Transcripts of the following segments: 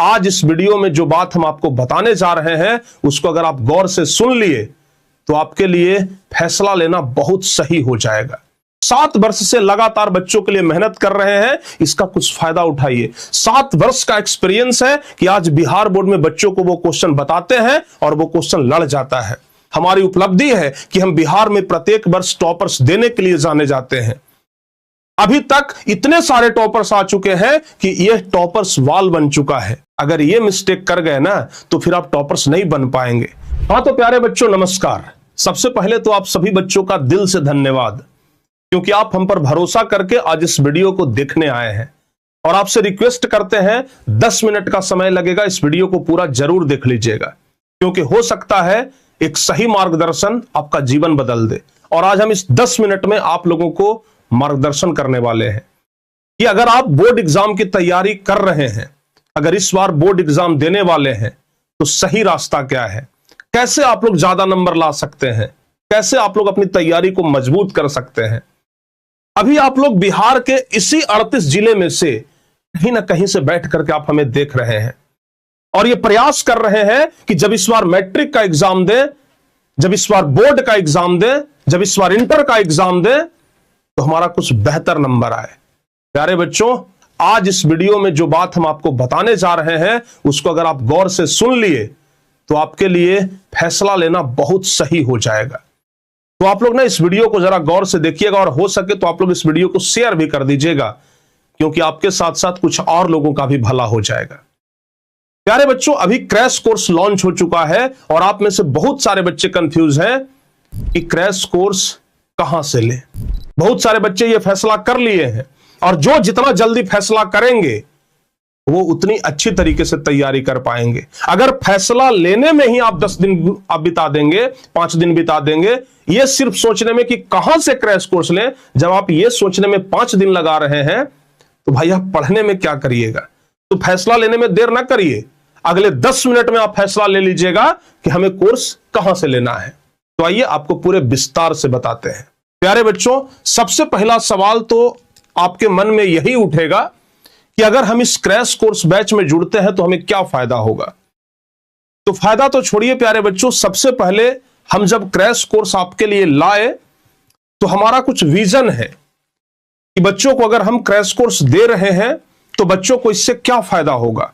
आज इस वीडियो में जो बात हम आपको बताने जा रहे हैं उसको अगर आप गौर से सुन लिए तो आपके लिए फैसला लेना बहुत सही हो जाएगा। 7 वर्ष से लगातार बच्चों के लिए मेहनत कर रहे हैं, इसका कुछ फायदा उठाइए। 7 वर्ष का एक्सपीरियंस है कि आज बिहार बोर्ड में बच्चों को वो क्वेश्चन बताते हैं और वो क्वेश्चन लड़ जाता है। हमारी उपलब्धि है कि हम बिहार में प्रत्येक वर्ष टॉपर्स देने के लिए जाने जाते हैं। अभी तक इतने सारे टॉपर्स आ चुके हैं कि यह टॉपर्स वाल बन चुका है। अगर ये मिस्टेक कर गए ना तो फिर आप टॉपर्स नहीं बन पाएंगे। हाँ तो प्यारे बच्चों नमस्कार। सबसे पहले तो आप सभी बच्चों का दिल से धन्यवाद, क्योंकि आप हम पर भरोसा करके आज इस वीडियो को देखने आए हैं। और आपसे रिक्वेस्ट करते हैं 10 मिनट का समय लगेगा, इस वीडियो को पूरा जरूर देख लीजिएगा, क्योंकि हो सकता है एक सही मार्गदर्शन आपका जीवन बदल दे। और आज हम इस 10 मिनट में आप लोगों को मार्गदर्शन करने वाले हैं कि अगर आप बोर्ड एग्जाम की तैयारी कर रहे हैं, अगर इस बार बोर्ड एग्जाम देने वाले हैं, तो सही रास्ता क्या है, कैसे आप लोग ज्यादा नंबर ला सकते हैं, कैसे आप लोग अपनी तैयारी को मजबूत कर सकते हैं। अभी आप लोग बिहार के इसी 38 जिले में से कहीं ना कहीं से बैठ करके आप हमें देख रहे हैं और ये प्रयास कर रहे हैं कि जब इस बार मैट्रिक का एग्जाम दें, जब इस बार बोर्ड का एग्जाम दें, जब इस बार इंटर का एग्जाम दें, तो हमारा कुछ बेहतर नंबर आए। प्यारे बच्चों, आज इस वीडियो में जो बात हम आपको बताने जा रहे हैं उसको अगर आप गौर से सुन लिए तो आपके लिए फैसला लेना बहुत सही हो जाएगा। तो आप लोग ना इस वीडियो को जरा गौर से देखिएगा और हो सके तो आप लोग इस वीडियो को शेयर भी कर दीजिएगा, क्योंकि आपके साथ साथ कुछ और लोगों का भी भला हो जाएगा। प्यारे बच्चों, अभी क्रैश कोर्स लॉन्च हो चुका है और आप में से बहुत सारे बच्चे कंफ्यूज हैं कि क्रैश कोर्स कहां से लें। बहुत सारे बच्चे ये फैसला कर लिए हैं और जो जितना जल्दी फैसला करेंगे वो उतनी अच्छी तरीके से तैयारी कर पाएंगे। अगर फैसला लेने में ही आप 10 दिन आप बिता देंगे, 5 दिन बिता देंगे ये सिर्फ सोचने में कि कहां से क्रैश कोर्स लें, जब आप ये सोचने में 5 दिन लगा रहे हैं तो भाई आप पढ़ने में क्या करिएगा। तो फैसला लेने में देर ना करिए, अगले 10 मिनट में आप फैसला ले लीजिएगा कि हमें कोर्स कहां से लेना है। तो आइए आपको पूरे विस्तार से बताते हैं। प्यारे बच्चों, सबसे पहला सवाल तो आपके मन में यही उठेगा कि अगर हम इस क्रैश कोर्स बैच में जुड़ते हैं तो हमें क्या फायदा होगा। तो फायदा तो छोड़िए प्यारे बच्चों, सबसे पहले हम जब क्रैश कोर्स आपके लिए लाए तो हमारा कुछ विजन है कि बच्चों को अगर हम क्रैश कोर्स दे रहे हैं तो बच्चों को इससे क्या फायदा होगा,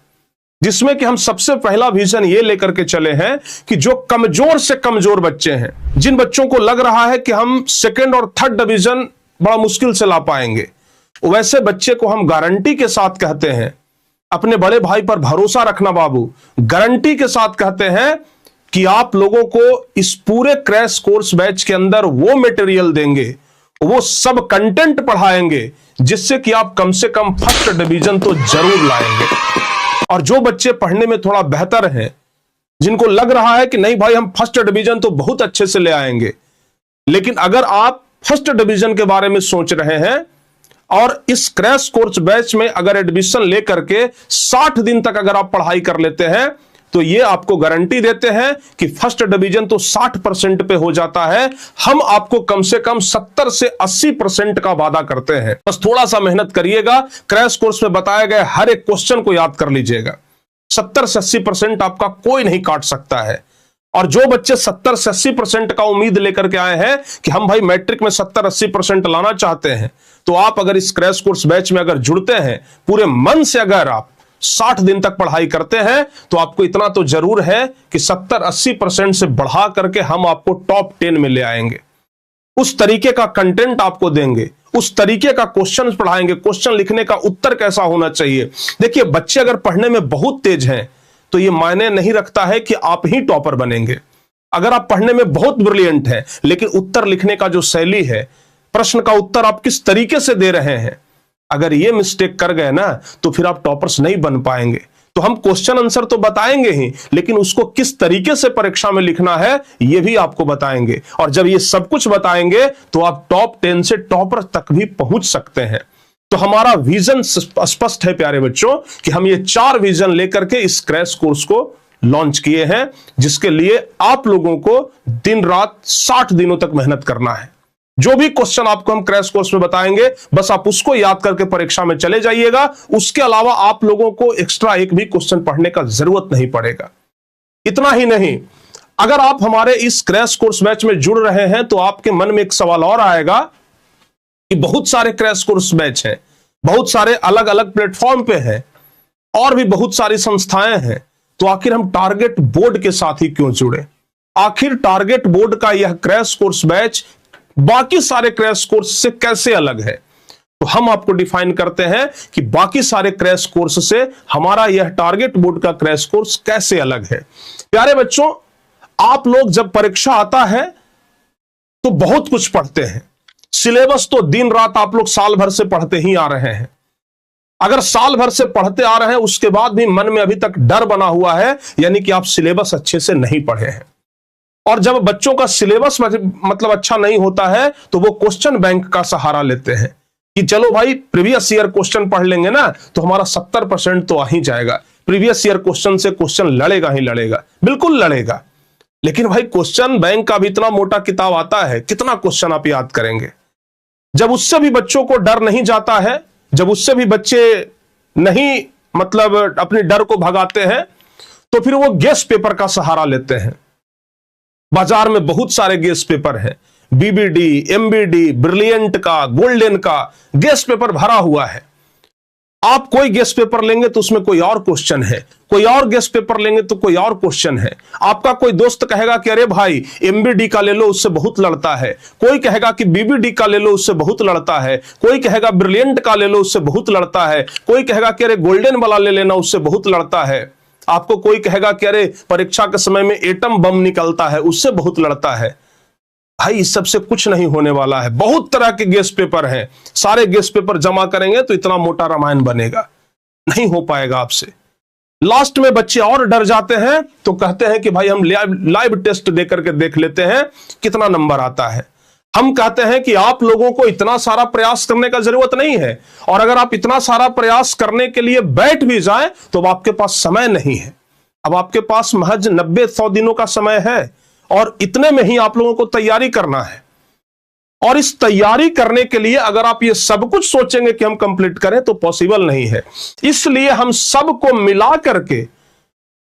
जिसमें कि हम सबसे पहला विजन ये लेकर के चले हैं कि जो कमजोर से कमजोर बच्चे हैं, जिन बच्चों को लग रहा है कि हम 2nd और 3rd डिवीजन बड़ा मुश्किल से ला पाएंगे, वैसे बच्चे को हम गारंटी के साथ कहते हैं, अपने बड़े भाई पर भरोसा रखना बाबू, गारंटी के साथ कहते हैं कि आप लोगों को इस पूरे क्रैश कोर्स बैच के अंदर वो मटेरियल देंगे, वो सब कंटेंट पढ़ाएंगे जिससे कि आप कम से कम 1st डिवीजन तो जरूर लाएंगे। और जो बच्चे पढ़ने में थोड़ा बेहतर हैं, जिनको लग रहा है कि नहीं भाई हम 1st डिवीजन तो बहुत अच्छे से ले आएंगे, लेकिन अगर आप 1st डिवीजन के बारे में सोच रहे हैं और इस क्रैश कोर्स बैच में अगर एडमिशन लेकर के 60 दिन तक अगर आप पढ़ाई कर लेते हैं तो ये आपको गारंटी देते हैं कि 1st डिवीजन तो 60% पे हो जाता है। हम आपको कम से कम 70 से 80% का वादा करते हैं। बस थोड़ा सा मेहनत करिएगा, क्रैश कोर्स में बताए गए हर एक क्वेश्चन को याद कर लीजिएगा। 70 से 80% आपका कोई नहीं काट सकता है। और जो बच्चे 70 से 80% का उम्मीद लेकर के आए हैं कि हम भाई मैट्रिक में 70-80% लाना चाहते हैं, तो आप अगर इस क्रैश कोर्स बैच में अगर जुड़ते हैं, पूरे मन से अगर आप 60 दिन तक पढ़ाई करते हैं, तो आपको इतना तो जरूर है कि 70-80% से बढ़ा करके हम आपको टॉप 10 में ले आएंगे। उस तरीके का कंटेंट आपको देंगे, उस तरीके का क्वेश्चन पढ़ाएंगे, क्वेश्चन लिखने का उत्तर कैसा होना चाहिए। देखिए, बच्चे अगर पढ़ने में बहुत तेज हैं तो ये मायने नहीं रखता है कि आप ही टॉपर बनेंगे। अगर आप पढ़ने में बहुत ब्रिलियंट हैं लेकिन उत्तर लिखने का जो शैली है, प्रश्न का उत्तर आप किस तरीके से दे रहे हैं, अगर ये मिस्टेक कर गए ना तो फिर आप टॉपर्स नहीं बन पाएंगे। तो हम क्वेश्चन आंसर तो बताएंगे ही, लेकिन उसको किस तरीके से परीक्षा में लिखना है ये भी आपको बताएंगे। और जब ये सब कुछ बताएंगे तो आप टॉप 10 से टॉपर तक भी पहुंच सकते हैं। तो हमारा विजन स्पष्ट है प्यारे बच्चों कि हम ये 4 विजन लेकर के इस क्रैश कोर्स को लॉन्च किए हैं, जिसके लिए आप लोगों को दिन रात 60 दिनों तक मेहनत करना है। जो भी क्वेश्चन आपको हम क्रैश कोर्स में बताएंगे बस आप उसको याद करके परीक्षा में चले जाइएगा। उसके अलावा आप लोगों को एक्स्ट्रा एक भी क्वेश्चन पढ़ने का जरूरत नहीं पड़ेगा। इतना ही नहीं, अगर आप हमारे इस क्रैश कोर्स बैच में जुड़ रहे हैं तो आपके मन में एक सवाल और आएगा कि बहुत सारे क्रैश कोर्स बैच हैं, बहुत सारे अलग अलग प्लेटफॉर्म पे हैं और भी बहुत सारी संस्थाएं हैं, तो आखिर हम टारगेट बोर्ड के साथ ही क्यों जुड़े? आखिर टारगेट बोर्ड का यह क्रैश कोर्स बैच बाकी सारे क्रैश कोर्स से कैसे अलग है? तो हम आपको डिफाइन करते हैं कि बाकी सारे क्रैश कोर्स से हमारा यह टारगेट बोर्ड का क्रैश कोर्स कैसे अलग है। प्यारे बच्चों, आप लोग जब परीक्षा आता है तो बहुत कुछ पढ़ते हैं। सिलेबस तो दिन रात आप लोग साल भर से पढ़ते ही आ रहे हैं। अगर साल भर से पढ़ते आ रहे हैं उसके बाद भी मन में अभी तक डर बना हुआ है, यानी कि आप सिलेबस अच्छे से नहीं पढ़े हैं। और जब बच्चों का सिलेबस मतलब अच्छा नहीं होता है तो वो क्वेश्चन बैंक का सहारा लेते हैं कि चलो भाई प्रीवियस ईयर क्वेश्चन पढ़ लेंगे ना तो हमारा 70% तो आ ही जाएगा। प्रीवियस ईयर क्वेश्चन से क्वेश्चन लड़ेगा ही लड़ेगा, बिल्कुल लड़ेगा। लेकिन भाई क्वेश्चन बैंक का भी इतना मोटा किताब आता है, कितना क्वेश्चन आप याद करेंगे? जब उससे भी बच्चों को डर नहीं जाता है, जब उससे भी बच्चे नहीं मतलब अपने डर को भगाते हैं, तो फिर वो गेस पेपर का सहारा लेते हैं। बाजार में बहुत सारे गेस पेपर हैं, बीबीडी, एमबीडी, ब्रिलियंट का, गोल्डन का गेस पेपर भरा हुआ है। आप कोई गेस पेपर लेंगे तो उसमें कोई और क्वेश्चन है, कोई और गेस पेपर लेंगे तो कोई और क्वेश्चन है। आपका कोई दोस्त कहेगा कि अरे भाई एमबीडी का ले लो, उससे बहुत लड़ता है। कोई कहेगा कि बीबीडी का ले लो, उससे बहुत लड़ता है। कोई कहेगा ब्रिलियंट का ले लो, उससे बहुत लड़ता है। कोई कहेगा कि अरे गोल्डन वाला ले लेना, उससे बहुत लड़ता है। आपको कोई कहेगा कि अरे परीक्षा के समय में एटम बम निकलता है, उससे बहुत लड़ता है। भाई इस सबसे कुछ नहीं होने वाला है। बहुत तरह के गेस पेपर हैं, सारे गेस पेपर जमा करेंगे तो इतना मोटा रामायण बनेगा, नहीं हो पाएगा आपसे। लास्ट में बच्चे और डर जाते हैं तो कहते हैं कि भाई हम लाइव टेस्ट देकर के देख लेते हैं कितना नंबर आता है। हम कहते हैं कि आप लोगों को इतना सारा प्रयास करने का जरूरत नहीं है, और अगर आप इतना सारा प्रयास करने के लिए बैठ भी जाएं तो अब आपके पास समय नहीं है। अब आपके पास महज 90-100 दिनों का समय है और इतने में ही आप लोगों को तैयारी करना है। और इस तैयारी करने के लिए अगर आप ये सब कुछ सोचेंगे कि हम कंप्लीट करें तो पॉसिबल नहीं है। इसलिए हम सबको मिला करके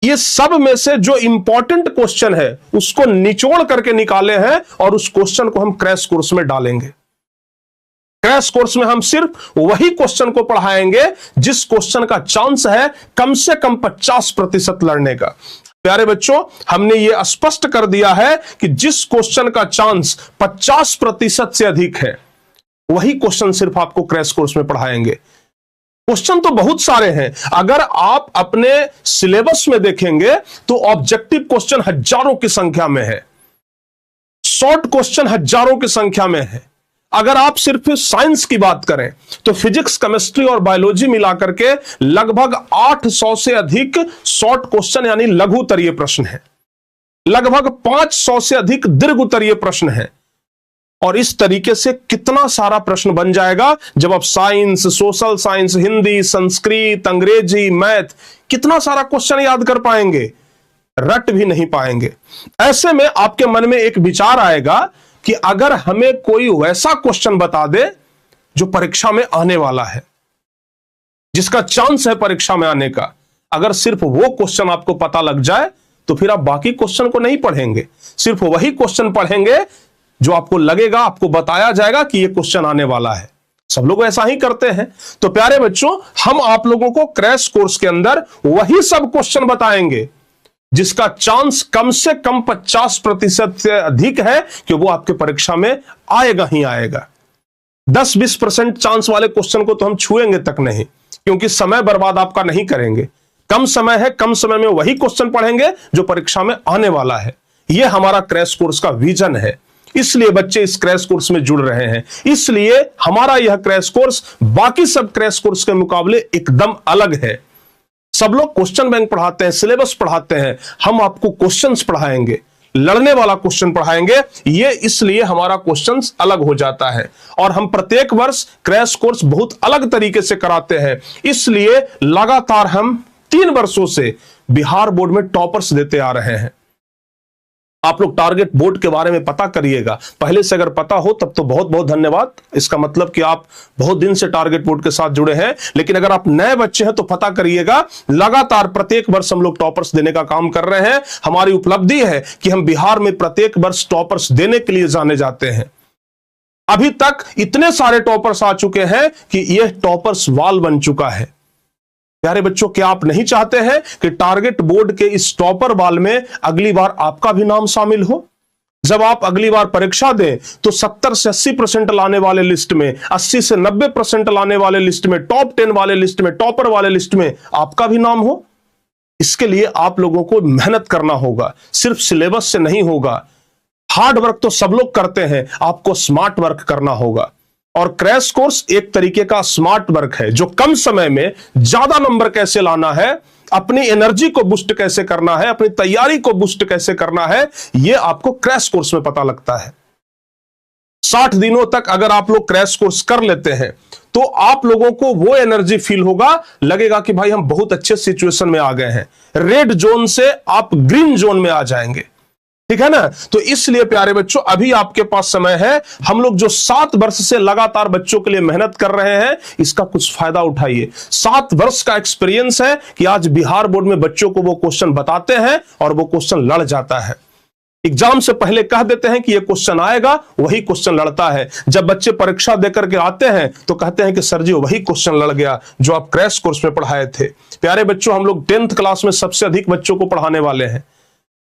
ये सब में से जो इंपॉर्टेंट क्वेश्चन है उसको निचोड़ करके निकाले हैं और उस क्वेश्चन को हम क्रैश कोर्स में डालेंगे। क्रैश कोर्स में हम सिर्फ वही क्वेश्चन को पढ़ाएंगे जिस क्वेश्चन का चांस है कम से कम 50% लड़ने का। प्यारे बच्चों, हमने ये स्पष्ट कर दिया है कि जिस क्वेश्चन का चांस 50% से अधिक है वही क्वेश्चन सिर्फ आपको क्रैश कोर्स में पढ़ाएंगे। क्वेश्चन तो बहुत सारे हैं। अगर आप अपने सिलेबस में देखेंगे तो ऑब्जेक्टिव क्वेश्चन हजारों की संख्या में है, शॉर्ट क्वेश्चन हजारों की संख्या में है। अगर आप सिर्फ साइंस की बात करें तो फिजिक्स, केमिस्ट्री और बायोलॉजी मिलाकर के लगभग 800 से अधिक शॉर्ट क्वेश्चन यानी लघु उत्तरीय प्रश्न है, लगभग 500 से अधिक दीर्घ उत्तरीय प्रश्न है। और इस तरीके से कितना सारा प्रश्न बन जाएगा जब आप science, social science, Hindi, Sanskrit, अंग्रेजी, मैथ, कितना सारा क्वेश्चन याद कर पाएंगे? रट भी नहीं पाएंगे। ऐसे में आपके मन में एक विचार आएगा कि अगर हमें कोई वैसा क्वेश्चन बता दे जो परीक्षा में आने वाला है, जिसका चांस है परीक्षा में आने का, अगर सिर्फ वो क्वेश्चन आपको पता लग जाए तो फिर आप बाकी क्वेश्चन को नहीं पढ़ेंगे, सिर्फ वही क्वेश्चन पढ़ेंगे जो आपको लगेगा, आपको बताया जाएगा कि ये क्वेश्चन आने वाला है। सब लोग ऐसा ही करते हैं। तो प्यारे बच्चों, हम आप लोगों को क्रैश कोर्स के अंदर वही सब क्वेश्चन बताएंगे जिसका चांस कम से कम 50% से अधिक है कि वो आपके परीक्षा में आएगा ही आएगा। 10-20% चांस वाले क्वेश्चन को तो हम छुएंगे तक नहीं, क्योंकि समय बर्बाद आपका नहीं करेंगे। कम समय है, कम समय में वही क्वेश्चन पढ़ेंगे जो परीक्षा में आने वाला है। यह हमारा क्रैश कोर्स का विजन है। इसलिए बच्चे इस क्रैश कोर्स में जुड़ रहे हैं। इसलिए हमारा यह क्रैश कोर्स बाकी सब क्रैश कोर्स के मुकाबले एकदम अलग है। सब लोग क्वेश्चन बैंक पढ़ाते हैं, सिलेबस पढ़ाते हैं, हम आपको क्वेश्चंस पढ़ाएंगे, लड़ने वाला क्वेश्चन पढ़ाएंगे। ये इसलिए हमारा क्वेश्चंस अलग हो जाता है। और हम प्रत्येक वर्ष क्रैश कोर्स बहुत अलग तरीके से कराते हैं। इसलिए लगातार हम 3 वर्षों से बिहार बोर्ड में टॉपर्स देते आ रहे हैं। आप लोग टारगेट बोर्ड के बारे में पता करिएगा। पहले से अगर पता हो तब तो बहुत बहुत धन्यवाद, इसका मतलब कि आप बहुत दिन से टारगेट बोर्ड के साथ जुड़े हैं। लेकिन अगर आप नए बच्चे हैं तो पता करिएगा, लगातार प्रत्येक वर्ष हम लोग टॉपर्स देने का काम कर रहे हैं। हमारी उपलब्धि है कि हम बिहार में प्रत्येक वर्ष टॉपर्स देने के लिए जाने जाते हैं। अभी तक इतने सारे टॉपर्स आ चुके हैं कि यह टॉपर्स वॉल बन चुका है। प्यारे बच्चों, क्या आप नहीं चाहते हैं कि टारगेट बोर्ड के इस टॉपर वाल में अगली बार आपका भी नाम शामिल हो? जब आप अगली बार परीक्षा दें तो 70 से 80% लाने वाले लिस्ट में, 80 से 90% लाने वाले लिस्ट में, टॉप 10 वाले लिस्ट में, टॉपर वाले लिस्ट में आपका भी नाम हो। इसके लिए आप लोगों को मेहनत करना होगा, सिर्फ सिलेबस से नहीं होगा। हार्ड वर्क तो सब लोग करते हैं, आपको स्मार्ट वर्क करना होगा। और क्रैश कोर्स एक तरीके का स्मार्ट वर्क है, जो कम समय में ज्यादा नंबर कैसे लाना है, अपनी एनर्जी को बूस्ट कैसे करना है, अपनी तैयारी को बूस्ट कैसे करना है, यह आपको क्रैश कोर्स में पता लगता है। 60 दिनों तक अगर आप लोग क्रैश कोर्स कर लेते हैं तो आप लोगों को वो एनर्जी फील होगा, लगेगा कि भाई हम बहुत अच्छे सिचुएशन में आ गए हैं। रेड जोन से आप ग्रीन जोन में आ जाएंगे, ठीक है ना। तो इसलिए प्यारे बच्चों, अभी आपके पास समय है। हम लोग जो 7 वर्ष से लगातार बच्चों के लिए मेहनत कर रहे हैं, इसका कुछ फायदा उठाइए। 7 वर्ष का एक्सपीरियंस है कि आज बिहार बोर्ड में बच्चों को वो क्वेश्चन बताते हैं और वो क्वेश्चन लड़ जाता है। एग्जाम से पहले कह देते हैं कि ये क्वेश्चन आएगा, वही क्वेश्चन लड़ता है। जब बच्चे परीक्षा देकर के आते हैं तो कहते हैं कि सर जी वही क्वेश्चन लड़ गया जो आप क्रैश कोर्स में पढ़ाए थे। प्यारे बच्चों, हम लोग 10th क्लास में सबसे अधिक बच्चों को पढ़ाने वाले हैं।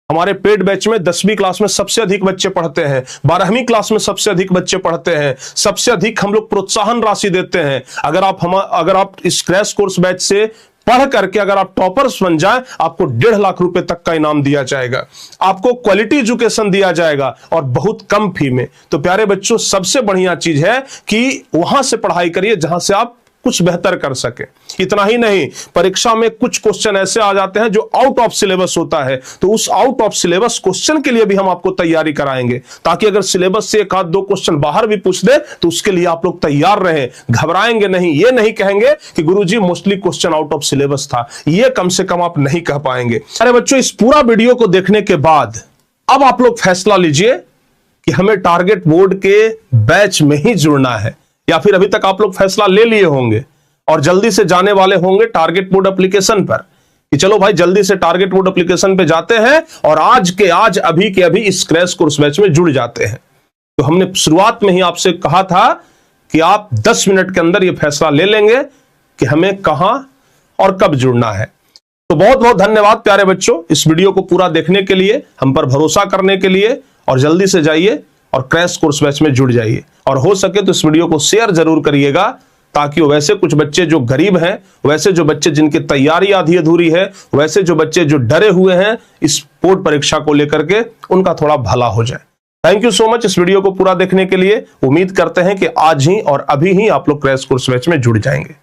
हमारे पेड बैच में 10वीं क्लास में सबसे अधिक बच्चे पढ़ते हैं, 12वीं क्लास में सबसे अधिक बच्चे पढ़ते हैं। सबसे अधिक हम लोग प्रोत्साहन राशि देते हैं। अगर आप इस क्रैश कोर्स बैच से पढ़ करके अगर आप टॉपर्स बन जाएं, आपको 1.5 लाख रुपए तक का इनाम दिया जाएगा, आपको क्वालिटी एजुकेशन दिया जाएगा और बहुत कम फी में। तो प्यारे बच्चों, सबसे बढ़िया चीज है कि वहां से पढ़ाई करिए जहां से आप कुछ बेहतर कर सके। इतना ही नहीं, परीक्षा में कुछ क्वेश्चन ऐसे आ जाते हैं जो आउट ऑफ सिलेबस होता है, तो उस आउट ऑफ सिलेबस क्वेश्चन के लिए भी हम आपको तैयारी कराएंगे, ताकि अगर सिलेबस से 1 आध 2 क्वेश्चन बाहर भी पूछ दे तो उसके लिए आप लोग तैयार रहें, घबराएंगे नहीं। ये नहीं कहेंगे कि Guruji mostly question out of syllabus था, ये कम से कम आप नहीं कह पाएंगे। अरे बच्चों, इस पूरा वीडियो को देखने के बाद अब आप लोग फैसला लीजिए कि हमें टारगेट बोर्ड के बैच में ही जुड़ना है, या फिर अभी तक आप लोग फैसला ले लिए होंगे और जल्दी से जाने वाले होंगे टारगेट बोर्ड एप्लीकेशन पर कि चलो भाई जल्दी से टारगेट बोर्ड एप्लीकेशन पे जाते हैं और आज के आज अभी के अभी इस क्रैश कोर्स बैच में जुड़ जाते हैं। तो हमने शुरुआत में ही आपसे कहा था कि आप 10 मिनट के अंदर यह फैसला ले लेंगे कि हमें कहां और कब जुड़ना है। तो बहुत बहुत धन्यवाद प्यारे बच्चों, इस वीडियो को पूरा देखने के लिए, हम पर भरोसा करने के लिए, और जल्दी से जाइए और क्रैश कोर्स बैच में जुड़ जाइए। और हो सके तो इस वीडियो को शेयर जरूर करिएगा, ताकि वैसे कुछ बच्चे जो गरीब हैं, वैसे जो बच्चे जिनकी तैयारी आधी अधूरी है, वैसे जो बच्चे जो डरे हुए हैं इस बोर्ड परीक्षा को लेकर के, उनका थोड़ा भला हो जाए। थैंक यू सो मच इस वीडियो को पूरा देखने के लिए। उम्मीद करते हैं कि आज ही और अभी ही आप लोग क्रैश कोर्स बैच में जुड़ जाएंगे।